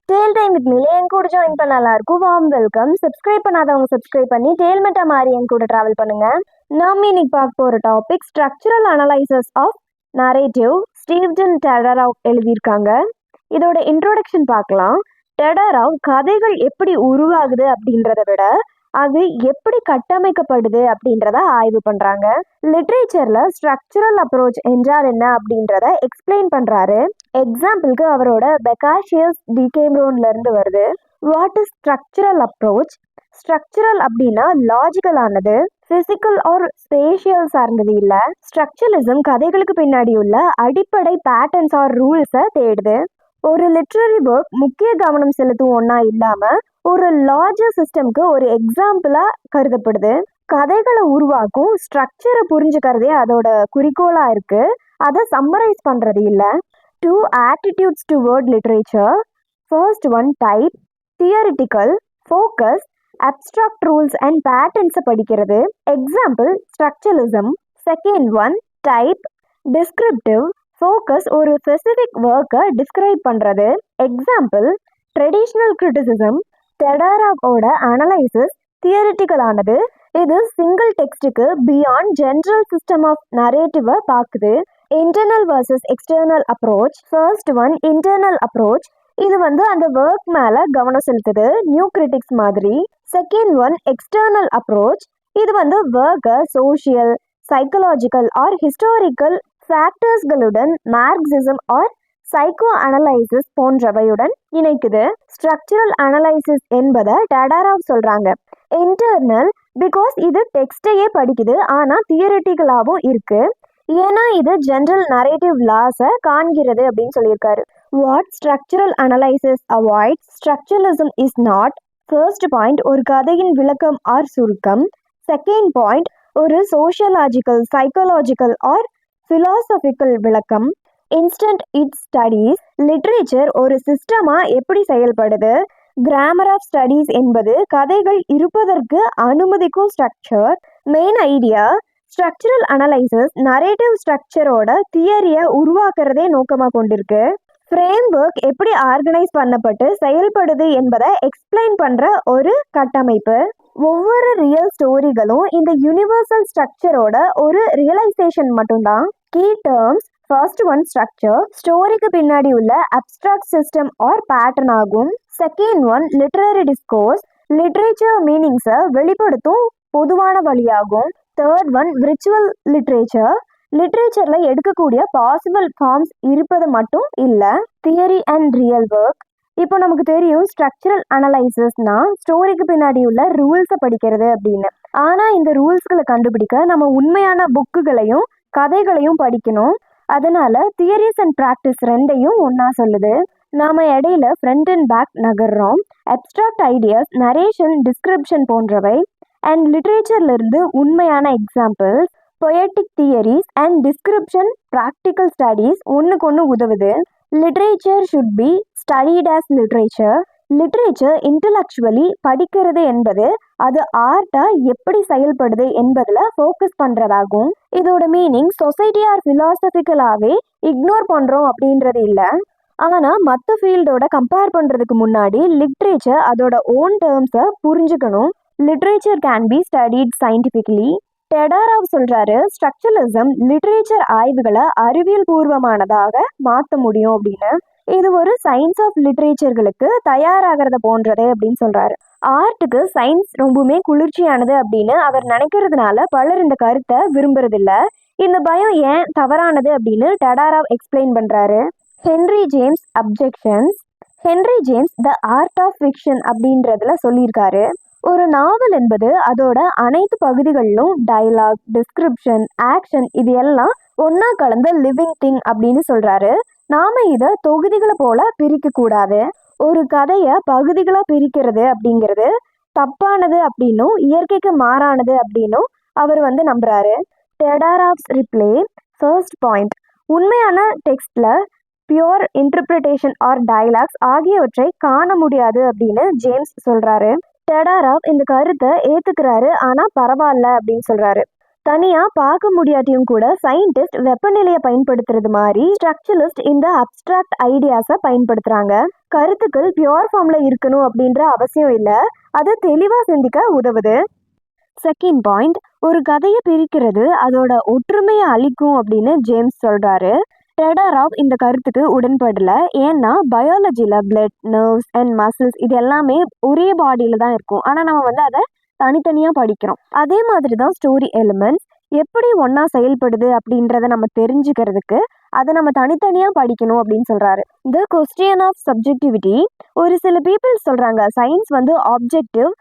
Dale time with மீல என் கூட join பண்ண எல்லாருக்கும் வார்ம் வெல்கம். சப்ஸ்கிரைப் பண்ணாதவங்க சப்ஸ்கிரைப் பண்ணி டேல்மெட்டா மாறி என் கூட டிராவல் பண்ணுங்க. நாம இன்னைக்கு பார்க்க போற topic structural analysis of narrative. Tzvetan Todorov எழுதியிருக்காங்க. இதோட இன்ட்ரோடக்ஷன் பார்க்கலாம். டெடராவ் கதைகள் எப்படி உருவாகுது அப்படின்றத விட அது எப்படி கட்டமைக்கப்படுது அப்படின்றத ஆய்வு பண்றாங்க. லிட்ரேச்சர்ல ஸ்ட்ரக்சரல் அப்ரோச் என்றால் என்ன அப்படின்றத எக்ஸ்பிளைன் பண்றாரு. எக்ஸாம்பிளுக்கு அவரோட பெக்காஷியஸ் டிகேம்ரோன்ல இருந்து வருது. What is structural approach? Structural அப்படின்னா லாஜிக்கல் ஆனது, பிசிக்கல் ஆர் ஸ்பேஷியல் சார்ந்தது இல்ல. ஸ்ட்ரக்சரலிசம் கதைகளுக்கு பின்னாடி உள்ள அடிப்படை பேட்டர்ன்ஸ் ஆர் ரூல்ஸை தேடுது. ஒரு லிட்ரரி ஒர்க் முக்கிய கவனம் செலுத்தும் ஒன்னா இல்லாம ஒரு லார்ஜர் சிஸ்டம்க்கு ஒரு எக்ஸாம்பிளா கருதப்படுது. கதைகளை உருவாக்கும் ஸ்ட்ரக்சரை புரிஞ்சுக்கிறதே அதோட குறிக்கோளா இருக்கு. அதை சம்மரைஸ் பண்றது இல்ல. 2 attitudes toward literature. First one, type, theoretical, focus, abstract rules and patterns படிக்கிறது. Example, structuralism. Second one, type, descriptive, focus, ஒரு specific work-ஐ describe பண்றது. Example, traditional criticism. டெடராவோட அனலைசிஸ் தியரிட்டிக்கல் ஆனது. இது சிங்கிள் டெக்ஸ்டுக்கு பியாண்ட் ஜென்ரல் சிஸ்டம் ஆஃப் நரேட்டிவை பார்க்குது. Internal versus external approach. First one, internal approach. இது அந்த ஒர்க் மேல கவனம் செலுத்துது, நியூ கிரிட்டிக்ஸ் மாதிரி. Second one, external approach. இது ஒர்க்கை சோஷியல், சைக்கலாஜிக்கல் ஆர் ஹிஸ்டாரிக்கல் ஃபேக்டர்ஸ்களுடன் மார்க்சிசம் ஆர் சைக்கோ அனலைசிஸ் போன்றவையுடன் இணைக்குது. ஸ்ட்ரக்சரல் அனலைசிஸ் என்பதை டெடராவ் சொல்றாங்க. இன்டர்னல் பிகாஸ் இது டெக்ஸ்டையே படிக்குது, ஆனா தியரிட்டிக்கலாவும் இருக்கு. ஏன்னா இது ஜென்ரல் நரேட்டிவ் லாஸை காண்கிறது அப்படின்னு சொல்லியிருக்காரு. What structural analysis avoid? Structuralism is not. First point, ஒரு கதையின் விளக்கம் ஆர் சுருக்கம். செகண்ட் பாயிண்ட், ஒரு சோஷியலாஜிக்கல், சைக்கலாஜிக்கல் ஆர் பிலாசபிக்கல் விளக்கம். Instant it studies. லிட்ரேச்சர் ஒரு சிஸ்டமா எப்படி செயல்படுது. கிராமர் ஆஃப் ஸ்டடீஸ் என்பது கதைகள் இருப்பதற்கு அனுமதிக்கும் structure. Main idea, structural analysis narrative ஸ்ட்ரக்சரோட தியரியை உருவாக்குறதே நோக்கமாக கொண்டிருக்கு. ஃப்ரேம் ஒர்க் எப்படி ஆர்கனைஸ் பண்ணப்பட்டு செயல்படுது என்பதை எக்ஸ்பிளைன் பண்ற ஒரு கட்டமைப்பு. ஒவ்வொரு ரியல் ஸ்டோரிகளும் இந்த யூனிவர்சல் ஸ்ட்ரக்சரோட ஒரு ரியலைசேஷன் மட்டும்தான். Key terms. First one, structure. ஸ்டோரிக்கு பின்னாடி உள்ள அப்ஸ்ட்ராக்ட் சிஸ்டம் ஆர் பேட்டர்ன் ஆகும். Second one, literary discourse. Literature மீனிங்ஸை வெளிப்படுத்தும் பொதுவான வழியாகும். Third one, virtual literature. லிட்ரேச்சர்ல எடுக்கக்கூடிய பாசிபிள் ஃபார்ம்ஸ் இருப்பது மட்டும் இல்லை. Theory and real work. இப்போ நமக்கு தெரியும் ஸ்ட்ரக்சரல் அனலைசிஸ்னா ஸ்டோரிக்கு பின்னாடி உள்ள ரூல்ஸை படிக்கிறது அப்படின்னு. ஆனால் இந்த ரூல்ஸ்களை கண்டுபிடிக்க நம்ம உண்மையான புக்குகளையும் கதைகளையும் படிக்கணும். அதனால தியரிஸ் அண்ட் ப்ராக்டிஸ் ரெண்டையும் ஒன்னா சொல்லுது. நாம இடையில ஃப்ரண்ட் அண்ட் பேக் நகர்றோம். அப்ஸ்ட்ராக்ட் ஐடியாஸ், நரேஷன், டிஸ்கிரிப்ஷன் போன்றவை. அண்ட் லிட்ரேச்சர்ல இருந்து உண்மையான examples. Poetic theories and description, practical studies ஒன்றுக்கு ஒன்று உதவுது. Literature should be studied as literature. Literature intellectually படிக்கிறது என்பது அது ஆர்ட்டா எப்படி செயல்படுது என்பதுல ஃபோக்கஸ் பண்றதாகும். இதோட மீனிங் சொசைட்டி ஆர் பிலாசபிக்கலாவே இக்னோர் பண்றோம் அப்படின்றது இல்லை. ஆனா மற்ற ஃபீல்டோட கம்பேர் பண்றதுக்கு முன்னாடி லிட்ரேச்சர் அதோட ஓன் டேர்ம்ஸை புரிஞ்சுக்கணும். Literature can be studied scientifically. Todorov சொல்றாரு, ஸ்ட்ரக்சரலிசம் லிட்ரேச்சர் ஆய்வுகளை அறிவியல் பூர்வமானதாக மாற்ற முடியும் அப்படின்னு. இது ஒரு சயின்ஸ் ஆஃப் லிட்ரேச்சர்களுக்கு தயாராகிறத போன்றதே அப்படின்னு சொல்றாரு. ஆர்ட்டுக்கு சயின்ஸ் ரொம்பவுமே குளிர்ச்சியானது அப்படின்னு அவர் நினைக்கிறதுனால பலர் இந்த கருத்தை விரும்புறதில்ல. இந்த பயம் ஏன் தவறானது அப்படின்னு டெடராவ் எக்ஸ்பிளைன் பண்றாரு. Henry James objections. Henry James the art of fiction அப்படின்றதுல சொல்லியிருக்காரு, ஒரு நாவல் என்பது அதோட அனைத்து பகுதிகளிலும் டயலாக், டிஸ்கிரிப்ஷன், ஆக்ஷன் இது எல்லாம் ஒன்னா கலந்த லிவிங் திங் அப்படின்னு சொல்றாரு. நாம இதை தொகுதிகளை போல பிரிக்க கூடாது. ஒரு கதையை பகுதிகளா பிரிக்கிறது அப்படிங்கிறது தப்பானது அப்படின்னும் இயற்கைக்கு மாறானது அப்படின்னும் அவர் நம்புறாரு. டெடராவ்ஸ் ரிப்ளே. ஃபர்ஸ்ட் பாயிண்ட், உண்மையான டெக்ஸ்ட்ல பியூர் இன்டர்பிரிட்டேஷன் ஆர் டயலாக்ஸ் ஆகியவற்றை காண முடியாது அப்படின்னு ஜேம்ஸ் சொல்றாரு. டெடராவ் இந்த கருத்தை ஏத்துக்கிறாரு, ஆனா பரவாயில்ல அப்படின்னு சொல்றாரு. தனியா பார்க்க முடியாட்டியும் கூட சயின்டிஸ்ட் வெப்பநிலையை பயன்படுத்துறது மாதிரி ஸ்ட்ரக்சரலிஸ்ட் இந்த அப்ஸ்ட்ராக்ட் ஐடியாஸை பயன்படுத்துறாங்க. கருத்துக்கள் பியூர் ஃபார்ம்ல இருக்கணும் அப்படின்ற அவசியம் இல்லை, அதை தெளிவாக சிந்திக்க உதவுது. செகண்ட் பாயிண்ட், ஒரு கதையை பிரிக்கிறது அதோட ஒற்றுமையை அளிக்கும் அப்படின்னு ஜேம்ஸ் சொல்றாரு. டெடாராவ் இந்த கருத்துக்கு உடன்படல. ஏன்னா பயாலஜியில் பிளட், நர்வ்ஸ் அண்ட் மசில்ஸ் இது எல்லாமே ஒரே பாடியில் தான் இருக்கும். ஆனால் நம்ம அதை தனித்தனியாக படிக்கிறோம். அதே மாதிரி தான் ஸ்டோரி எலிமெண்ட்ஸ் எப்படி ஒன்றா செயல்படுது அப்படின்றத நம்ம தெரிஞ்சுக்கிறதுக்கு அதை நம்ம தனித்தனியாக படிக்கணும் அப்படின்னு சொல்கிறாரு. The question of subjectivity. ஒரு சில பீப்புள் சொல்கிறாங்க சயின்ஸ் ஆப்ஜெக்டிவ்,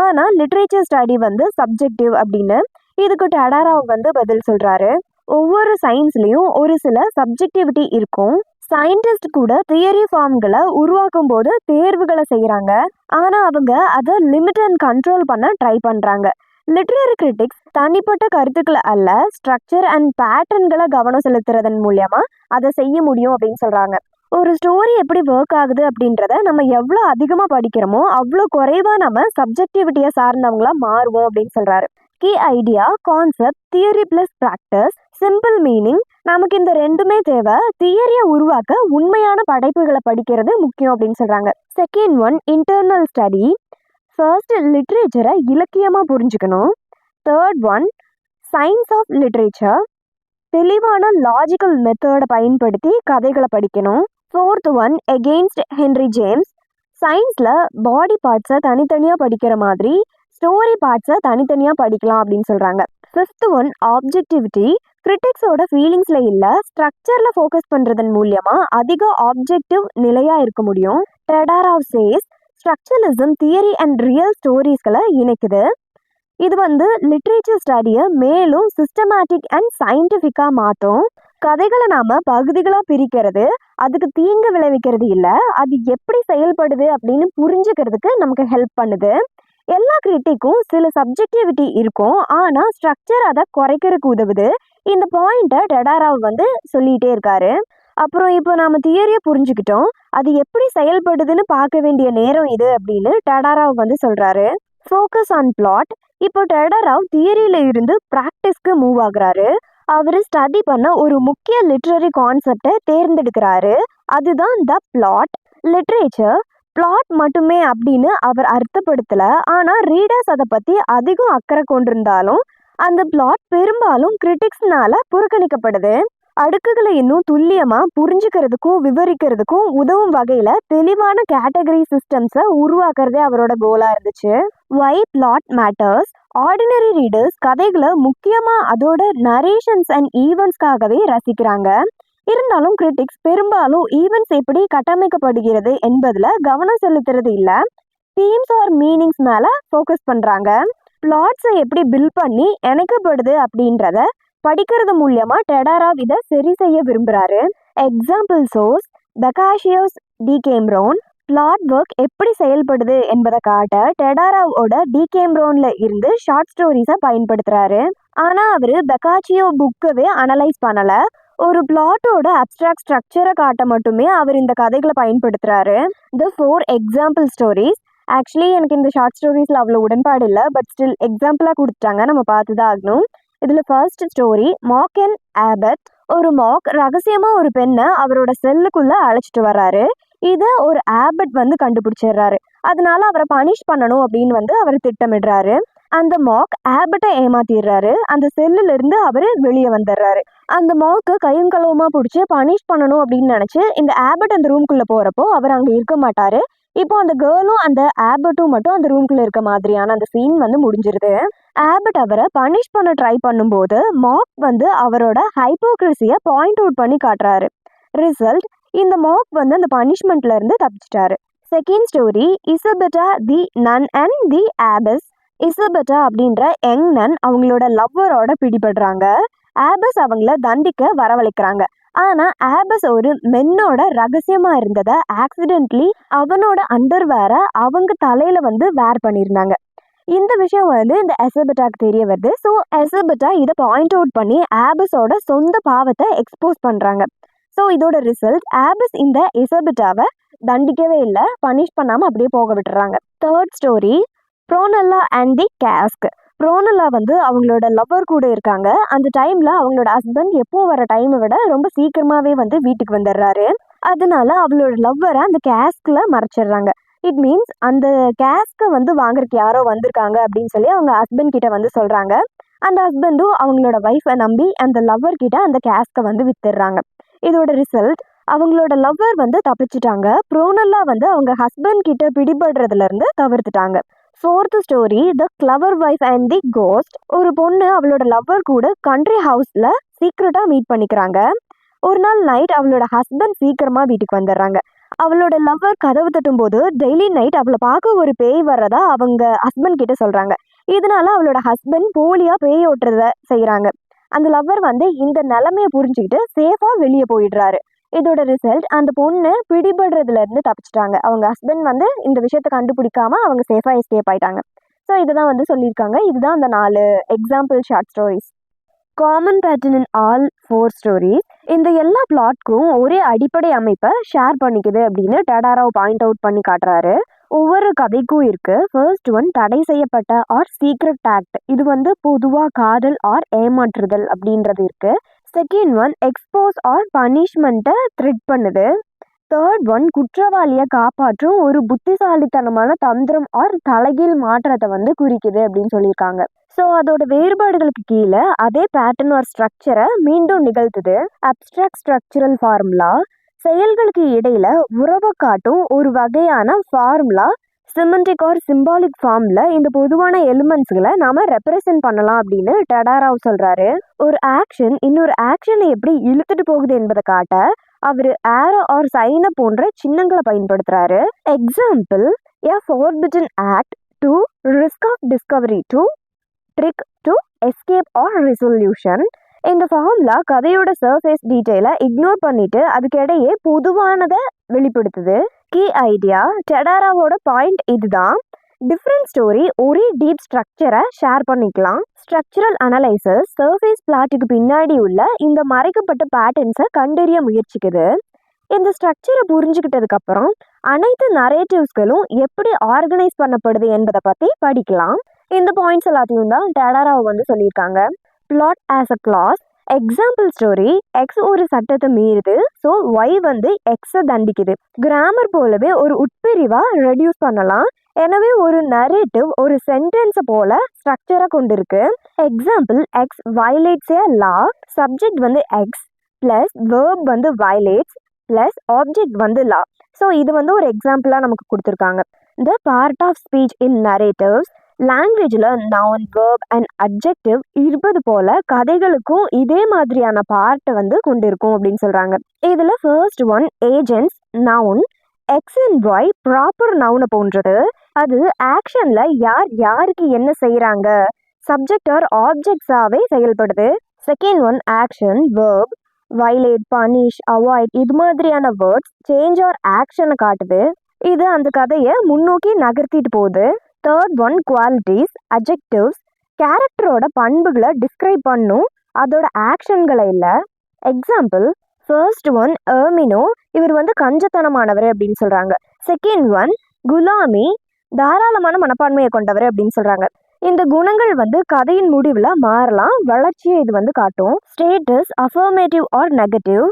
ஆனால் லிட்ரேச்சர் ஸ்டடி சப்ஜெக்டிவ் அப்படின்னு. இதுக்கு டெடாராவ் பதில் சொல்கிறாரு. ஒவ்வொரு சயின்ஸ்லேயும் ஒரு சில சப்ஜெக்டிவிட்டி இருக்கும். சயின்டிஸ்ட் கூட தியரி ஃபார்ம்களை உருவாக்கும் போது தேர்வுகளை செய்கிறாங்க, ஆனால் அவங்க அதை லிமிட் அண்ட் கண்ட்ரோல் பண்ண ட்ரை பண்ணுறாங்க. லிட்ரரி கிரிட்டிக்ஸ் தனிப்பட்ட கருத்துக்களை அல்ல, ஸ்ட்ரக்சர் அண்ட் பேட்டர்ன்களை கவனம் செலுத்துறதன் மூலமா அதை செய்ய முடியும் அப்படின்னு சொல்கிறாங்க. ஒரு ஸ்டோரி எப்படி ஒர்க் ஆகுது அப்படின்றத நம்ம எவ்வளோ அதிகமாக படிக்கிறோமோ அவ்வளோ குறைவாக நம்ம சப்ஜெக்டிவிட்டியை சார்ந்தவங்களா மாறுவோம் அப்படின்னு சொல்கிறாரு. Key idea, concept, theory plus practice, simple meaning. நமக்கு இந்த ரெண்டுமே தேவை. தியரியை உருவாக்க உண்மையான படைப்புகளை படிக்கிறது முக்கியம் அப்படின்னு சொல்கிறாங்க. Second one, internal study. First, லிட்ரேச்சரை இலக்கியமாக புரிஞ்சுக்கணும். Third one, science of literature. தெளிவான லாஜிக்கல் மெத்தடை பயன்படுத்தி கதைகளை படிக்கணும். Fourth one, against Henry James. சயின்ஸில் பாடி பார்ட்ஸை தனித்தனியாக படிக்கிற மாதிரி ஸ்டோரி பார்ட்ஸை தனித்தனியாக படிக்கலாம் அப்படின்னு சொல்கிறாங்க. Fifth one, objectivity. கிரிட்டிக்ஸோட ஃபீலிங்ஸில் இல்லை, ஸ்ட்ரக்சரில் ஃபோக்கஸ் பண்ணுறதன் மூலியமாக அதிக ஆப்ஜெக்டிவ் நிலையாக இருக்க முடியும். Todorov says structuralism theory and real ஸ்டோரிஸ்களை இணைக்குது. இது லிட்ரேச்சர் ஸ்டடியை மேலும் சிஸ்டமேட்டிக் அண்ட் சயின்டிஃபிக்காக மாற்றும். கதைகளை நாம் பகுதிகளாக பிரிக்கிறது அதுக்கு தீங்கு விளைவிக்கிறது இல்லை, அது எப்படி செயல்படுது அப்படின்னு புரிஞ்சுக்கிறதுக்கு நமக்கு ஹெல்ப் பண்ணுது. எல்லா கிரிட்டிக்கும் சில சப்ஜெக்டிவிட்டி இருக்கும், ஆனால் ஸ்ட்ரக்சர் அதை குறைக்கிறதுக்கு உதவுது. இந்த பாயிண்ட்டை டெடாராவ் சொல்லிகிட்டே இருக்காரு. அப்புறம் இப்போ நாம் தியரியை புரிஞ்சுக்கிட்டோம், அது எப்படி செயல்படுதுன்னு பார்க்க வேண்டிய நேரம் இது அப்படின்னு டெடாராவ் சொல்கிறாரு. Focus on plot. இப்போ டெடாராவ் தியரியில இருந்து ப்ராக்டிஸ்க்கு மூவ் ஆகுறாரு. அவர் ஸ்டடி பண்ண ஒரு முக்கிய லிட்ரரி கான்செப்டை தேர்ந்தெடுக்கிறாரு, அதுதான் த பிளாட். லிட்ரேச்சர் பிளாட் மட்டுமே அப்படின்னு அவர் அர்த்தப்படுத்தல, ஆனால் ரீடர்ஸ் அதை பற்றி அதிகம் அக்கறை கொண்டிருந்தாலும் அந்த பிளாட் பெரும்பாலும் கிரிட்டிக்ஸ்னால புறக்கணிக்கப்படுது. அடுக்குகளை இன்னும் துல்லியமாக புரிஞ்சுக்கிறதுக்கும் விவரிக்கிறதுக்கும் உதவும் வகையில் தெளிவான கேட்டகரி சிஸ்டம்ஸை உருவாக்குறதே அவரோட கோலாக இருந்துச்சு. வை பிளாட் மேட்டர்ஸ். ஆர்டினரி ரீடர்ஸ் கதைகளை முக்கியமாக அதோட நரேஷன்ஸ் அண்ட் ஈவெண்ட்ஸ்க்காகவே ரசிக்கிறாங்க. இருந்தாலும் கிரிட்டிக்ஸ் பெரும்பாலும் ஈவெண்ட்ஸ் எப்படி கட்டமைக்கப்படுகிறது என்பதில் கவனம் செலுத்துறது இல்லை, தீம்ஸ் ஆர் மீனிங்ஸ் மேலே ஃபோக்கஸ் பண்ணுறாங்க. பிளாட்ஸை எப்படி பில்ட் பண்ணி இணைக்கப்படுது அப்படின்றத படிக்கிறது மூலியமாக டெடாராவ் இதை சரி செய்ய விரும்புகிறாரு. Example source Boccaccio's Decameron. Plot work எப்படி செயல்படுது என்பதை காட்ட டெடாராவோட டிகேம்ரோன்ல இருந்து ஷார்ட் ஸ்டோரிஸை பயன்படுத்துகிறாரு. ஆனால் அவர் பெக்காச்சியோ புக்கவே அனலைஸ் பண்ணலை, ஒரு பிளாட்டோட அப்ட்ராக்ட் ஸ்ட்ரக்சரை காட்ட மட்டுமே அவர் இந்த கதைகளை பயன்படுத்துகிறாரு. த 4 எக்ஸாம்பிள் ஸ்டோரிஸ். ஆக்சுவலி எனக்கு இந்த ஷார்ட் ஸ்டோரிஸில் அவ்வளோ உடன்பாடு இல்லை, பட் ஸ்டில் எக்ஸாம்பிளாக கொடுத்துட்டாங்க, நம்ம பார்த்து தான் ஆகணும். இதில் first story, monk and abbot. ஒரு மாக் ரகசியமாக ஒரு பெண்ணை அவரோட செல்லுக்குள்ளே அழைச்சிட்டு வர்றாரு. இதை ஒரு ஆபட் கண்டுபிடிச்சிடுறாரு. அதனால அவரை பனிஷ் பண்ணணும் அப்படின்னு அவர் திட்டமிடுறாரு. அந்த மாக் ஆபட்டை ஏமாத்திடுறாரு. அந்த செல்லிலிருந்து அவர் வெளியே வந்துடுறாரு. அந்த மாக்கு கையும் களவுமா பிடிச்சி பனிஷ் பண்ணணும் அப்படின்னு நினச்சி இந்த ஆபட் அந்த ரூம்குள்ளே போகிறப்போ அவர் அங்கே இருக்க மாட்டார். இப்போ அந்த கேர்ளும் அந்த ஆபட்டும் மட்டும் அந்த ரூம்குள்ளே இருக்க மாதிரியான அந்த சீன் முடிஞ்சிருது. ஆபட் அவரை பனிஷ் பண்ண ட்ரை பண்ணும்போது மாக் அவரோட ஹைப்போக்ரஸியை பாயிண்ட் அவுட் பண்ணி காட்டுறாரு. ரிசல்ட், இந்த மாக் அந்த பனிஷ்மெண்ட்ல இருந்து தப்பிச்சிட்டாரு. Second story, Isabetta the nun and the abbess. Isabetta அப்படின்ற யங் நன் அவங்களோட லவ்வரோட பிடிபடுறாங்க. ஆபஸ் அவங்கள தண்டிக்க வரவழைக்கிறாங்க. ஆனால் ஆபஸ் ஒரு மென்னோட ரகசியமாக இருந்ததை ஆக்சிடென்ட்லி அவனோட அண்டர்வேரை அவங்க தலையில் வேர் பண்ணியிருந்தாங்க. இந்த விஷயம் இந்த எசபெட்டாக்கு தெரிய வருது. ஸோ எசபெட்டா இதை பாயிண்ட் அவுட் பண்ணி ஆபஸோட சொந்த பாவத்தை எக்ஸ்போஸ் பண்ணுறாங்க. ஸோ இதோட ரிசல்ட், ஆபஸ் இந்த எசபெட்டாவை தண்டிக்கவே இல்லை, பனிஷ் பண்ணாமல் அப்படியே போக விட்டுறாங்க. Third story, Peronella and the cask. Peronella அவங்களோட லவ்வர் கூட இருக்காங்க. அந்த டைமில் அவங்களோட ஹஸ்பண்ட் எப்போ வர டைமை விட ரொம்ப சீக்கிரமாகவே வீட்டுக்கு வந்துடுறாரு. அதனால அவளோட லவ்வரை அந்த கேஸ்க்ல மறைச்சிடுறாங்க. இட் மீன்ஸ் அந்த கேஸ்கை வந்து வாங்குறதுக்கு யாரோ வந்திருக்காங்க அப்படின்னு சொல்லி அவங்க ஹஸ்பண்ட் கிட்ட வந்து சொல்றாங்க. அந்த ஹஸ்பண்டும் அவங்களோட ஒய்ஃபை நம்பி அந்த லவ்வர் கிட்ட அந்த கேஸ்கை வந்து வித்துடுறாங்க. இதோட ரிசல்ட் அவங்களோட லவ்வர் வந்து தப்பிச்சிட்டாங்க. ப்ரோனல்லா வந்து அவங்க ஹஸ்பண்ட் கிட்ட பிடிபடுறதுல இருந்து தவிர்த்துட்டாங்க. Fourth story, the clever wife and the ghost. ஒரு பொண்ணு அவளோட லவ்வர் கூட கண்ட்ரி ஹவுஸ்ல சீக்ரெட்டா மீட் பண்ணிக்கிறாங்க. ஒரு நாள் நைட் அவளோட ஹஸ்பண்ட் சீக்கிரமா வீட்டுக்கு வந்துடுறாங்க. அவளோட லவ்வர் கதவு தட்டும் போது டெய்லி நைட் அவளை பார்க்க ஒரு பேய் வர்றதா அவங்க ஹஸ்பண்ட் கிட்ட சொல்றாங்க. இதனால அவளோட ஹஸ்பண்ட் போலியா பேய் ஓட்டுறத செய்யறாங்க. அந்த லவ்வர் வந்து இந்த நிலைமையை புரிஞ்சுக்கிட்டு சேஃபா வெளியே போயிடுறாரு. இதோட ரிசல்ட் அந்த பொண்ணு பிடிபடுறதுல இருந்து தப்பிச்சிட்டாங்க. அவங்க ஹஸ்பண்ட் வந்து இந்த விஷயத்தை கண்டுபிடிக்காம அவங்க சேஃபா எஸ்கேப் ஆயிட்டாங்க. ஸோ இதுதான் வந்து சொல்லியிருக்காங்க. இதுதான் அந்த 4 example short stories. Common pattern in all 4 stories. இந்த எல்லா பிளாட்க்கும் ஒரே அடிப்படை அமைப்பை ஷேர் பண்ணிக்குது அப்படின்னு டடாராவ் பாயிண்ட் அவுட் பண்ணி காட்டுறாரு. ஒவ்வொரு கதைக்கும் இருக்கு. ஃபர்ஸ்ட் ஒன் தடை செய்யப்பட்ட ஆர் சீக்ரெட் ஆக்ட். இது வந்து பொதுவாக காதல் ஆர் ஏமாற்றுதல் அப்படின்றது இருக்கு. செகண்ட் ஒன் எக்ஸ்போஸ் ஆர் பனிஷ்மெண்ட்டை த்ரெட் பண்ணுது. தேர்ட் ஒன் குற்றவாளியை காப்பாற்றும் ஒரு புத்திசாலித்தனமான தந்திரம் ஆர் தலைகீழ் மாற்றத்தை வந்து குறிக்குது அப்படின்னு சொல்லியிருக்காங்க. ஸோ அதோட வேறுபாடுகளுக்கு கீழே அதே பேட்டர்ன் ஆர் ஸ்ட்ரக்சரை மீண்டும் நிகழ்த்துது. அப்ட்ராக்ட் ஸ்ட்ரக்சரல் ஃபார்முலா, செயல்களுக்கு இடையில உறவை காட்டும் ஒரு வகையான ஃபார்முலா. சிமெண்டிக் ஆர் சிம்பாலிக் ஃபார்ம்ல இந்த பொதுவான எலிமெண்ட்ஸ்களை நாம ரெப்ரசென்ட் பண்ணலாம் அப்படின்னு டடாராவ் சொல்றாரு. ஒரு ஆக்ஷன் இன்னொரு ஆக்ஷனை எப்படி இழுத்துட்டு போகுது என்பதை காட்ட அவர் ஏரோ ஆர் சைனை போன்ற சின்னங்களை பயன்படுத்துறாரு. Example, a forbidden act to risk of discovery to trick to escape or resolution. இந்த ஃபார்முலா கதையோட சர்ஃபேஸ் டீட்டெயிலை இக்னோர் பண்ணிட்டு அதுக்கிடையே பொதுவானதை வெளிப்படுத்துது. கீ ஐடியா, டடாராவோட பாயிண்ட் இதுதான். டிஃப்ரெண்ட் ஸ்டோரி ஒரே டீப் ஸ்ட்ரக்சரை ஷேர் பண்ணிக்கலாம். ஸ்ட்ரக்சரல் அனலைசஸ் சர்ஃபேஸ் பிளாட்டுக்கு பின்னாடி உள்ள இந்த மறைக்கப்பட்ட பேட்டர்ன்ஸை கண்டறிய முயற்சிக்குது. இந்த ஸ்ட்ரக்சரை புரிஞ்சுக்கிட்டதுக்கு அப்புறம் அனைத்து நரேட்டிவ்ஸ்களும் எப்படி ஆர்கனைஸ் பண்ணப்படுது என்பதை பற்றி படிக்கலாம். இந்த பாயிண்ட்ஸ் எல்லாத்தையும் தான் டடாராவ் வந்து சொல்லியிருக்காங்க. Plot as a class. Example story, X ஒரு சட்டத்தை மீறுது, ஸோ ஒய் வந்து எக்ஸை தண்டிக்குது. கிராமர் போலவே ஒரு உட்பிரிவா ரெடியூஸ் பண்ணலாம். எனவே ஒரு நரேட்டிவ் ஒரு சென்டென்ஸை போல ஸ்ட்ரக்சரை கொண்டிருக்கு. Example, X violates a law. Subject வந்து எக்ஸ் ப்ளஸ் வேர்ப் வந்து வயலேட்ஸ் ப்ளஸ் ஆப்ஜெக்ட் வந்து லா. ஸோ இது வந்து ஒரு எக்ஸாம்பிளாக நமக்கு கொடுத்துருக்காங்க. The part of speech in narratives. லாங்குவேஜில் நவுன், வேர்ப் அண்ட் அட்ஜெக்டிவ் இருப்பது போல கதைகளுக்கும் இதே மாதிரியான பார்ட்டை வந்து கொண்டிருக்கும் அப்படின்னு சொல்கிறாங்க. இதில் first one agents, noun. X and Y proper நவுனை போன்றது. அது ஆக்ஷனில் யார் யாருக்கு என்ன செய்கிறாங்க சப்ஜெக்ட் ஆர் ஆப்ஜெக்ட்ஸாகவே செயல்படுது. Second one action, verb. Violate, punish, avoid இது மாதிரியான வேர்ட்ஸ் சேஞ்ச் ஆர் ஆக்ஷனை காட்டுது. இது அந்த கதையை முன்னோக்கி நகர்த்திட்டு போகுது. Third one qualities, adjectives. கேரக்டரோட பண்புகளை டிஸ்கிரைப் பண்ணும், அதோட ஆக்ஷன்களை இல்லை. எக்ஸாம்பிள், ஃபர்ஸ்ட் ஒன் எர்மினோ, இவர் வந்து கஞ்சத்தனமானவர் அப்படின்னு சொல்கிறாங்க. செகண்ட் ஒன் குலாமி, தாராளமான மனப்பான்மையை கொண்டவர் அப்படின்னு சொல்கிறாங்க. இந்த குணங்கள் வந்து கதையின் முடிவில் மாறலாம், வளர்ச்சியை இது வந்து காட்டும். Status affirmative or negative.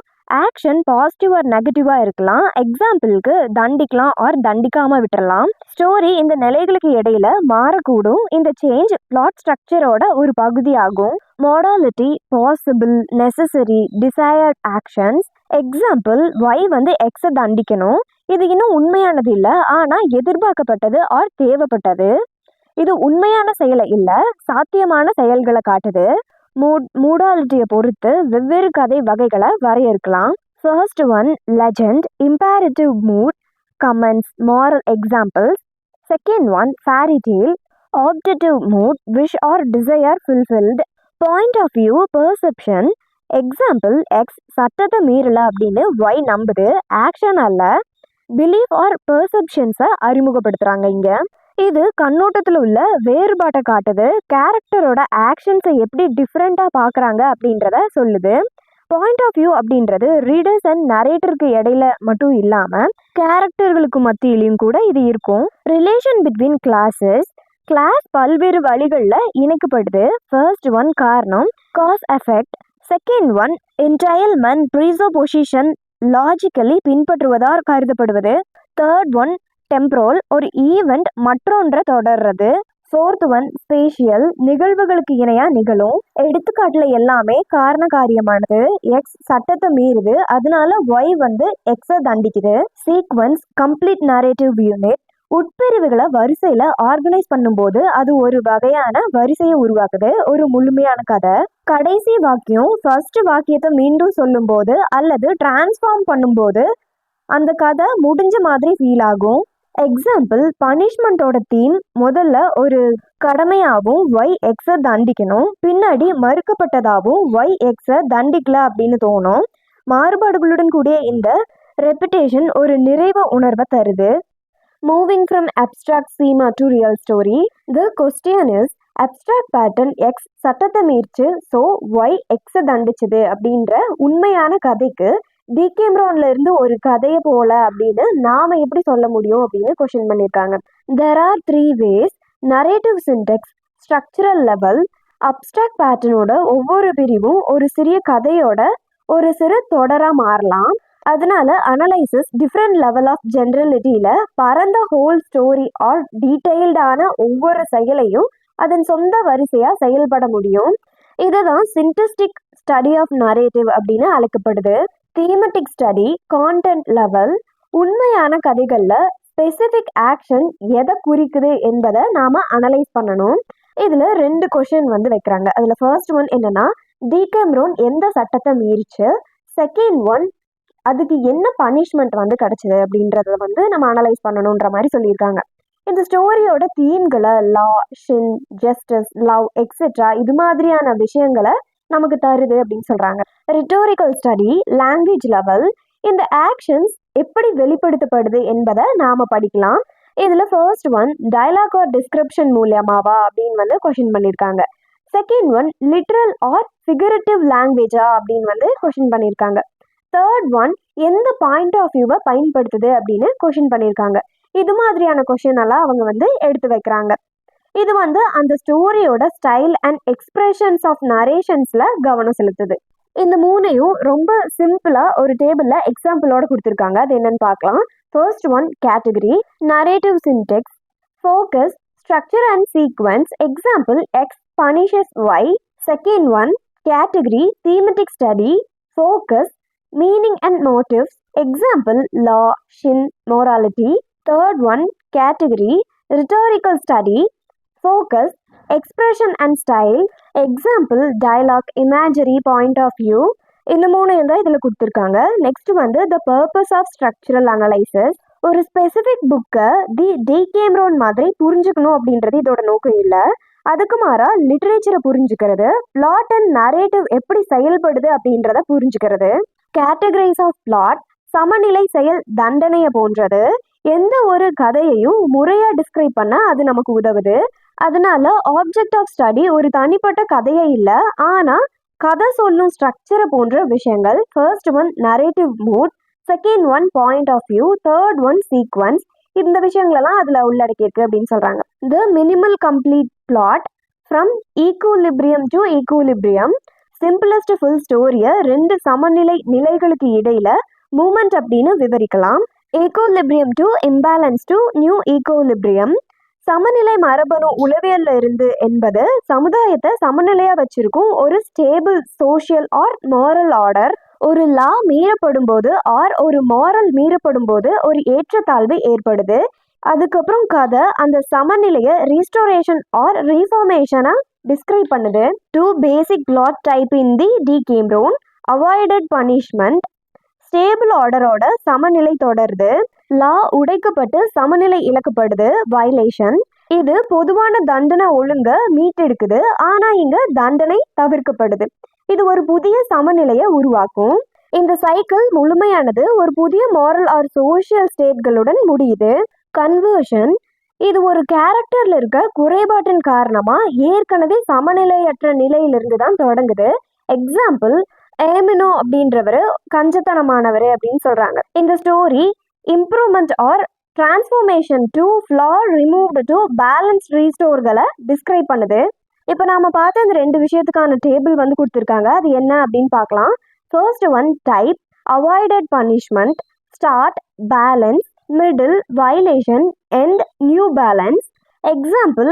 Action positive or நெகட்டிவாக இருக்கலாம். எக்ஸாம்பிளுக்கு தண்டிக்கலாம் ஆர் தண்டிக்காமல் விட்டுறலாம். ஸ்டோரி இந்த நிலைகளுக்கு இடையில மாறக்கூடும். இந்த சேஞ்ச் பிளாட் ஸ்ட்ரக்சரோட ஒரு பகுதியாகும். Modality, possible, necessary, desired actions. Example, Y வந்து எக்ஸை தண்டிக்கணும். இது இன்னும் உண்மையானது இல்லை, ஆனால் எதிர்பார்க்கப்பட்டது ஆர் தேவைப்பட்டது. இது உண்மையான செயலை இல்லை, சாத்தியமான செயல்களை காட்டுது. மூடாலிட்டியை பொறுத்து வெவ்வேறு கதை வகைகளை வரையறுக்கலாம். First one legend, imperative mood, comments, moral examples. Second one fairy tale, objective mood, wish or desire fulfilled. Point of view, perception. Example, X சட்டத்தை மீறல அப்படின்னு ஒய் நம்புது, ஆக்ஷன் அல்ல. பிலீஃப் ஆர் பெர்செப்ஷன்ஸை அறிமுகப்படுத்துகிறாங்க இங்கே. இது கண்ணோட்டத்தில் உள்ள வேறுபாட்டை காட்டுது. கேரக்டரோட ஆக்ஷன்ஸை எப்படி டிஃப்ரெண்ட்டாக பார்க்குறாங்க அப்படின்றத சொல்லுது. பாயிண்ட் ஆஃப் வியூ அப்படின்றது ரீடர்ஸ் அண்ட் நரேட்டருக்கு இடையில மட்டும் இல்லாமல் கேரக்டர்களுக்கு மத்தியிலையும் கூட இது இருக்கும். Relation between classes. கிளாஸ் பல்வேறு வழிகளில் இணைக்கப்படுது. ஃபர்ஸ்ட் ஒன் காரணம், cause effect. Second one entailment, presupposition, logically பின்பற்றுவதாக கருதப்படுவது. தேர்ட் ஒன் டெம்பரல், ஒரு ஈவெண்ட் மற்றொன்றை தொடர்றது. ஃபோர்த் ஒன் ஸ்பேஷியல், நிகழ்வுகளுக்கு இணையா நிகழும். எடுத்துக்காட்டுல எல்லாமே காரண காரியமானது. எக்ஸ் சட்டத்தை மீறுது, அதனால ஒய் எக்ஸை தண்டிக்குது. சீக்வன்ஸ், கம்ப்ளீட் நரேட்டிவ் யூனிட், உட்பிரிவுகளை வரிசையில ஆர்கனைஸ் பண்ணும்போது அது ஒரு வகையான வரிசையை உருவாக்குது, ஒரு முழுமையான கதை. கடைசி வாக்கியம் ஃபர்ஸ்ட் வாக்கியத்தை மீண்டும் சொல்லும் போது அல்லது டிரான்ஸ்ஃபார்ம் பண்ணும்போது அந்த கதை முடிஞ்ச மாதிரி ஃபீல் ஆகும். எக்ஸாம்பிள், பனிஷ்மெண்ட்டோட தீம் முதல்ல ஒரு கடமையாகவும் ஒய் எக்ஸை தண்டிக்கணும், பின்னாடி மறுக்கப்பட்டதாகவும் ஒய் எக்ஸை தண்டிக்கல அப்படின்னு தோணும். மாறுபாடுகளுடன் கூடிய இந்த ரெப்பிட்டேஷன் ஒரு நிறைவு உணர்வை தருது. Moving from abstract schema to real story, the question is, abstract pattern X சட்டத்தை மீறிச்சு, ஸோ ஒய் எக்ஸை தண்டிச்சுது அப்படின்ற உண்மையான கதைக்கு டிகேம்ரான்ல இருந்து ஒரு கதையை போல அப்படின்னு நாம எப்படி சொல்ல முடியும் அப்படின்னு கொஸ்டின் பண்ணியிருக்காங்க. There are 3 ways: narrative syntax, structural level. Abstract பேட்டர்னோட ஒவ்வொரு பிரிவும் ஒரு சிறிய கதையோட ஒரு சிறு தொடரா மாறலாம். அதனால அனலைசிஸ் டிஃப்ரெண்ட் லெவல் ஆஃப் ஜென்ரலிட்டியில பரந்த ஹோல் ஸ்டோரி ஆர் டீட்டெயில்டான ஒவ்வொரு செயலையும் அதன் சொந்த வரிசையா செயல்பட முடியும். இதுதான் சின்டஸ்டிக் ஸ்டடி ஆஃப் நரேட்டிவ் அப்படின்னு அழைக்கப்படுது. தீமட்டிக் ஸ்டடி, கான்டென்ட் லெவல், உண்மையான கதைகள்ல ஸ்பெசிஃபிக் ஆக்ஷன் எதை குறிக்குது என்பதை நாம அனலைஸ் பண்ணணும். இதுல 2 கொஸ்டின் வைக்கிறாங்க. அதுல ஃபர்ஸ்ட் ஒன் என்னன்னா, டிகேம்ரான் எந்த சட்டத்தை மீறிச்சு, செகண்ட் ஒன் அதுக்கு என்ன பனிஷ்மெண்ட் கிடைச்சது அப்படின்றத நம்ம அனலைஸ் பண்ணணுன்ற மாதிரி சொல்லியிருக்காங்க. இந்த ஸ்டோரியோட தீம்களை law, sin, justice, love etcetera இது மாதிரியான விஷயங்களை நமக்கு தருது அப்படின்னு சொல்றாங்க. ரிட்டோரிக்கல் ஸ்டடி, லாங்குவேஜ் லெவல், இந்த ஆக்ஷன்ஸ் எப்படி வெளிப்படுத்தப்படுது என்பதை நாம படிக்கலாம். இதுல first one dialogue or description மூலியமாவா அப்படின்னு கொஸ்டின் பண்ணியிருக்காங்க. Second one literal or figurative லாங்குவேஜா அப்படின்னு கொஸ்டின் பண்ணியிருக்காங்க. தேர்ட் ஒன் எந்த பாயிண்ட் ஆஃப் வியூவை பயன்படுத்துது அப்படின்னு கொஸ்டின் பண்ணியிருக்காங்க. இது மாதிரியான கொஸ்டின் எல்லாம் அவங்க எடுத்து வைக்கிறாங்க. இது அந்த ஸ்டோரியோட ஸ்டைல் அண்ட் எக்ஸ்பிரஷன்ஸ் ஆஃப் நரேஷன்ஸ்ல கவனம் செலுத்துது. இந்த 3ஐயும் ரொம்ப சிம்பிளா ஒரு டேபிள்ல எக்ஸாம்பிளோட கொடுத்துருக்காங்க. அது என்னன்னு பார்க்கலாம். First one category, narrative syntax, focus, structure and sequence. Example, X punishes Y. Second one category, thematic study, focus, meaning and motives. Example, law, shin, morality. Third one, category, rhetorical study, focus, expression and style. Example, dialogue, imagery, point of view. இந்த 3 தான் இதில் கொடுத்துருக்காங்க. Next the purpose of structural analysis. ஒரு specific புக்கை டிகேம்ரான் மாதிரி புரிஞ்சுக்கணும் அப்படின்றது இதோட நோக்கம் இல்லை. அதுக்கு மாறா லிட்ரேச்சரை புரிஞ்சுக்கிறது, பிளாட் அண்ட் நரேட்டிவ் எப்படி செயல்படுது அப்படின்றத புரிஞ்சுக்கிறது. கேட்டகரைஸ் ஆஃப் பிளாட், சமநிலை, செயல், தண்டனையை போன்றது. எந்த ஒரு கதையையும் முறையா டிஸ்கிரைப் பண்ண அது நமக்கு உதவுது. அதனால ஆப்ஜெக்ட் ஆஃப் ஸ்டடி ஒரு தனிப்பட்ட கதையே இல்லை, ஆனா கதை சொல்லும் ஸ்ட்ரக்சரை போன்ற விஷயங்கள். First one narrative mood, second one point of view, third one sequence. இந்த விஷயங்களெல்லாம் அதுல உள்ளடக்கியிருக்கு அப்படின்னு சொல்றாங்க. The minimal complete plot, from equilibrium to equilibrium. Simplest full ஸ்டோரியை 2 சமநிலை நிலைகளுக்கு இடையில மூமெண்ட் அப்படின்னு விவரிக்கலாம். Equilibrium to imbalance to new equilibrium. சமநிலை மரபணு உளவியல்ல இருந்து என்பது சமுதாயத்தை சமநிலையா வச்சிருக்கும் ஒரு stable social or moral order. ஒரு லா மீறப்படும் போது ஆர் ஒரு மாரல் மீறப்படும் போது ஒரு ஏற்றத்தாழ்வு ஏற்படுது. அதுக்கப்புறம் கதை அந்த சமநிலையை ரீஸ்டோரேஷன் ஆர் ரீஃபார்மேஷனா டிஸ்கிரைப் பண்ணுது. 2 basic plot type in the Decameron. Avoided punishment, stable ஆர்டரோட சமநிலை தொடருது. லா உடைக்கப்பட்டு சமநிலை இழக்கப்படுது, வயலேஷன். இது பொதுவான தண்டனை ஒழுங்க மீட்டெடுக்குது, ஆனா இங்க தண்டனை தவிர்க்கப்படுது. இது ஒரு புதிய சமநிலையை உருவாக்கும். இந்த சைக்கிள் முழுமையானது ஒரு புதிய மாரல் ஆர் சோஷியல் ஸ்டேட்களுடன் முடியுது. கன்வர்ஷன், இது ஒரு கேரக்டர்ல இருக்க குறைபாட்டின் காரணமா ஏற்கனவே சமநிலையற்ற நிலையிலிருந்து தான் தொடங்குது. எக்ஸாம்பிள், ஏமினோ அப்படின்றவர் கஞ்சத்தனமானவர் அப்படின்னு சொல்றாங்க. இந்த story improvement or transformation to flaw removed to balance ரீஸ்டோர்களை டிஸ்கிரைப் பண்ணுது. இப்போ நாம பார்த்த இந்த 2 விஷயத்துக்கான டேபிள் கொடுத்துருக்காங்க. அது என்ன அப்படின்னு பார்க்கலாம். First one type, avoided punishment, start, balance, middle, violation, end, new balance. Example,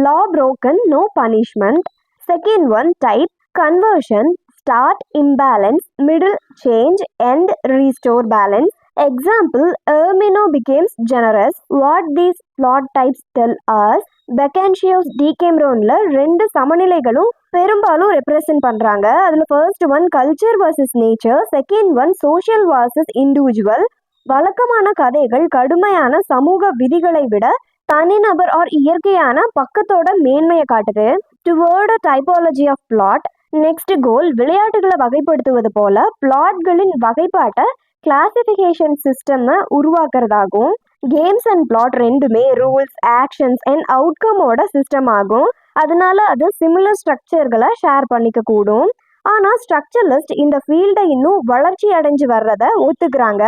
law broken, no punishment. Second one, type, conversion, start, imbalance, middle, change, end, restore balance. Example, Ermino becomes generous. What these plot types tell us? பெக்கன்ஷியோஸ் டீகேம்ரோன்ல ரெண்டு சமநிலைகளும் பெரும்பாலும் represent பண்றாங்க. அதுல first one culture versus nature, second one social versus individual. வழக்கமான கதைகள் கடுமையான சமூக விதிகளை விட தனிநபர் ஆர் இயற்கையான பக்கத்தோட மேன்மையை காட்டுது. Toward typology of plot. Next goal, விளையாட்டுகளை வகைப்படுத்துவது போல பிளாட்களின் வகைப்பாட்டை கிளாசிஃபிகேஷன் சிஸ்டம் உருவாக்குறதாகும். கேம்ஸ் அண்ட் பிளாட் ரெண்டுமே ரூல்ஸ், ஆக்ஷன்ஸ் அண்ட் அவுட்கமோட சிஸ்டம் ஆகும். அதனால அது சிமிலர் ஸ்ட்ரக்சர்களை ஷேர் பண்ணிக்க கூடும். ஆனால் ஸ்ட்ரக்சரலிஸ்ட் இந்த ஃபீல்டை இன்னும் வளர்ச்சி அடைஞ்சு வர்றதை ஒத்துக்கிறாங்க.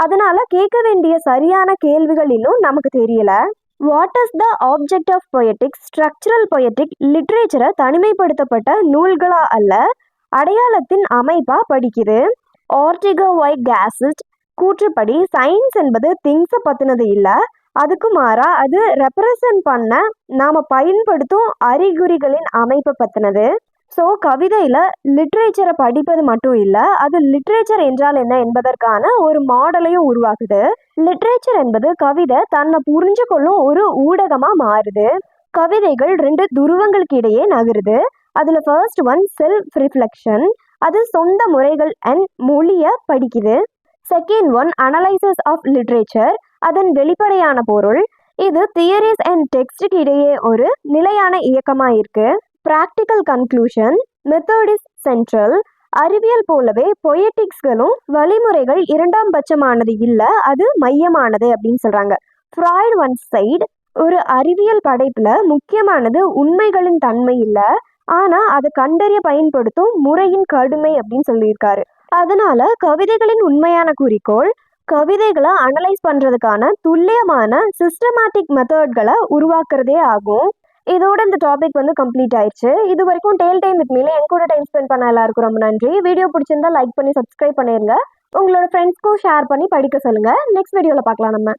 அதனால கேட்க வேண்டிய சரியான கேள்விகள் இன்னும் நமக்கு தெரியல. What is the object of poetics? Structural poetic லிட்ரேச்சரை தனிமைப்படுத்தப்பட்ட நூல்களா அல்ல, அடையாளத்தின் அமைப்பா படிக்குது. ஆர்டிகோ ஒய் கேசட் கூற்றுப்படி சயின்ஸ் என்பது திங்ஸை பற்றினது இல்லை, அதுக்கு மாறா அது ரெப்ரசன்ட் பண்ண நாம் பயன்படுத்தும் அறிகுறிகளின் அமைப்பை பற்றினது. ஸோ கவிதையில் லிட்ரேச்சரை படிப்பது மட்டும் இல்லை, அது லிட்ரேச்சர் என்றால் என்ன என்பதற்கான ஒரு மாடலையும் உருவாக்குது. லிட்ரேச்சர் என்பது கவிதை தன்னை புரிஞ்சு கொள்ளும் ஒரு ஊடகமாக மாறுது. கவிதைகள் ரெண்டு துருவங்களுக்கு இடையே நகருது. அதில் ஃபர்ஸ்ட் ஒன் செல்ஃப் ரிஃப்ளெக்ஷன், அது சொந்த முறைகள் அண்ட் மொழியை படிக்குது. Second one analysis of literature, அதன் வெளிப்படையான பொருள். இது தியரிஸ் அண்ட் டெக்ஸ்டுக்கு இடையே ஒரு நிலையான இயக்கமாக இருக்கு. Practical conclusion, method is central. அறிவியல் போலவே பொயட்டிக்ஸ்களும் வழிமுறைகள் இரண்டாம் பட்சமானது இல்லை, அது மையமானது அப்படின்னு சொல்றாங்க. ஃப்ராய்ட் ஒன் சைடு, ஒரு அறிவியல் படைப்புல முக்கியமானது உண்மைகளின் தன்மை இல்லை, ஆனா அதை கண்டறிய பயன்படுத்தும் முறையின் கடுமை அப்படின்னு சொல்லியிருக்காரு. அதனால கவிதைகளின் உண்மையான குறிக்கோள் கவிதைகளை அனலைஸ் பண்றதுக்கான துல்லியமான சிஸ்டமேட்டிக் மெத்தட்களை உருவாக்குறதே ஆகும். இதோட இந்த டாபிக் கம்ப்ளீட் ஆயிடுச்சு. இது வரைக்கும் டேல் டைம் வித் மீல என் கூட டைம் ஸ்பெண்ட் பண்ண எல்லாருக்கும் ரொம்ப நன்றி. வீடியோ பிடிச்சிருந்தா லைக் பண்ணி சப்ஸ்கிரைப் பண்ணிருங்க. உங்களோட ஃப்ரெண்ட்ஸ்க்கும் ஷேர் பண்ணி படிக்க சொல்லுங்க. நெக்ஸ்ட் வீடியோல பார்க்கலாம் நம்ம.